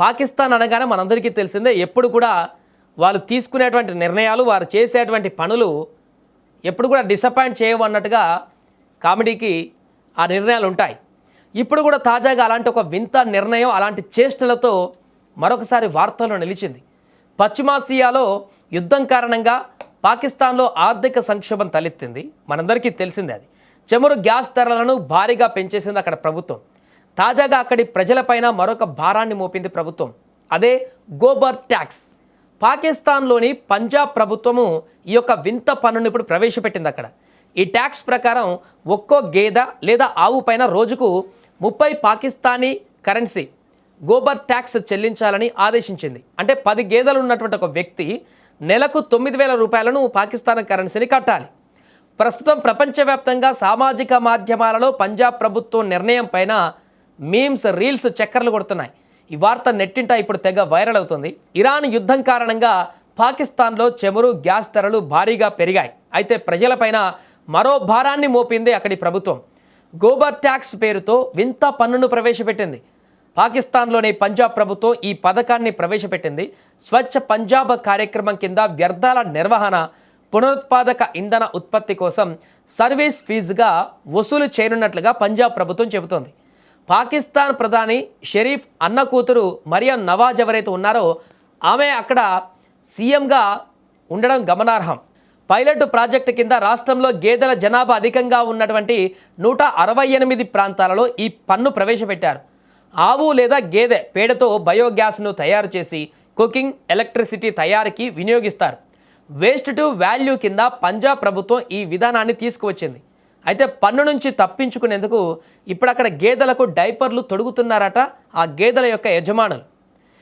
పాకిస్తాన్ అనగానే మనందరికీ తెలిసిందే, ఎప్పుడు కూడా వాళ్ళు తీసుకునేటువంటి నిర్ణయాలు, వారు చేసేటువంటి పనులు ఎప్పుడు కూడా డిసప్పాయింట్ చేయవు అన్నట్టుగా కామెడీకి ఆ నిర్ణయాలు ఉంటాయి. ఇప్పుడు కూడా తాజాగా అలాంటి ఒక వింత నిర్ణయం, అలాంటి చేష్టలతో మరొకసారి వార్తల్లో నిలిచింది. పశ్చిమాసియాలో యుద్ధం కారణంగా పాకిస్తాన్లో ఆర్థిక సంక్షోభం తలెత్తింది. మనందరికీ తెలిసిందే అది. చమురు గ్యాస్ ధరలను భారీగా పెంచేసింది అక్కడ ప్రభుత్వం. తాజాగా అక్కడి ప్రజలపైన మరొక భారాన్ని మోపింది ప్రభుత్వం. అదే గోబర్ ట్యాక్స్. పాకిస్తాన్లోని పంజాబ్ ప్రభుత్వము ఈ యొక్క వింత పన్నును ఇప్పుడు ప్రవేశపెట్టింది అక్కడ. ఈ ట్యాక్స్ ప్రకారం ఒక్కో గేదె లేదా ఆవు పైన రోజుకు 30 పాకిస్తానీ కరెన్సీ గోబర్ ట్యాక్స్ చెల్లించాలని ఆదేశించింది. అంటే 10 గేదెలు ఉన్నటువంటి ఒక వ్యక్తి నెలకు 9,000 రూపాయలను పాకిస్తాన్ కరెన్సీని కట్టాలి. ప్రస్తుతం ప్రపంచవ్యాప్తంగా సామాజిక మాధ్యమాలలో పంజాబ్ ప్రభుత్వం నిర్ణయం పైన మీమ్స్, రీల్స్ చక్కర్లు కొడుతున్నాయి. ఈ వార్త నెట్టింట ఇప్పుడు తెగ వైరల్ అవుతుంది. ఇరాన్ యుద్ధం కారణంగా పాకిస్తాన్లో చమురు, గ్యాస్ ధరలు భారీగా పెరిగాయి. అయితే ప్రజలపైన మరో భారాన్ని మోపింది అక్కడి ప్రభుత్వం. గోబర్ ట్యాక్స్ పేరుతో వింత పన్నును ప్రవేశపెట్టింది. పాకిస్తాన్లోని పంజాబ్ ప్రభుత్వం ఈ పథకాన్ని ప్రవేశపెట్టింది. స్వచ్ఛ పంజాబ్ కార్యక్రమం కింద వ్యర్థాల నిర్వహణ, పునరుత్పాదక ఇంధన ఉత్పత్తి కోసం సర్వీస్ ఫీజుగా వసూలు చేయనున్నట్లుగా పంజాబ్ ప్రభుత్వం చెబుతోంది. పాకిస్తాన్ ప్రధాని షరీఫ్ అన్న కూతురు మరియం నవాజ్ ఎవరైతే ఉన్నారో ఆమె అక్కడ సీఎంగా ఉండడం గమనార్హం. పైలట్ ప్రాజెక్టు కింద రాష్ట్రంలో గేదెల జనాభా అధికంగా ఉన్నటువంటి 168 ప్రాంతాలలో ఈ పన్ను ప్రవేశపెట్టారు. ఆవు లేదా గేదె పేడతో బయోగ్యాస్ను తయారు చేసి కుకింగ్, ఎలక్ట్రిసిటీ తయారీకి వినియోగిస్తారు. వేస్ట్ టు వాల్యూ కింద పంజాబ్ ప్రభుత్వం ఈ విధానాన్ని తీసుకువచ్చింది. అయితే పన్ను నుంచి తప్పించుకునేందుకు ఇప్పుడు అక్కడ గేదెలకు డైపర్లు తొడుగుతున్నారట ఆ గేదెల యొక్క యజమానులు.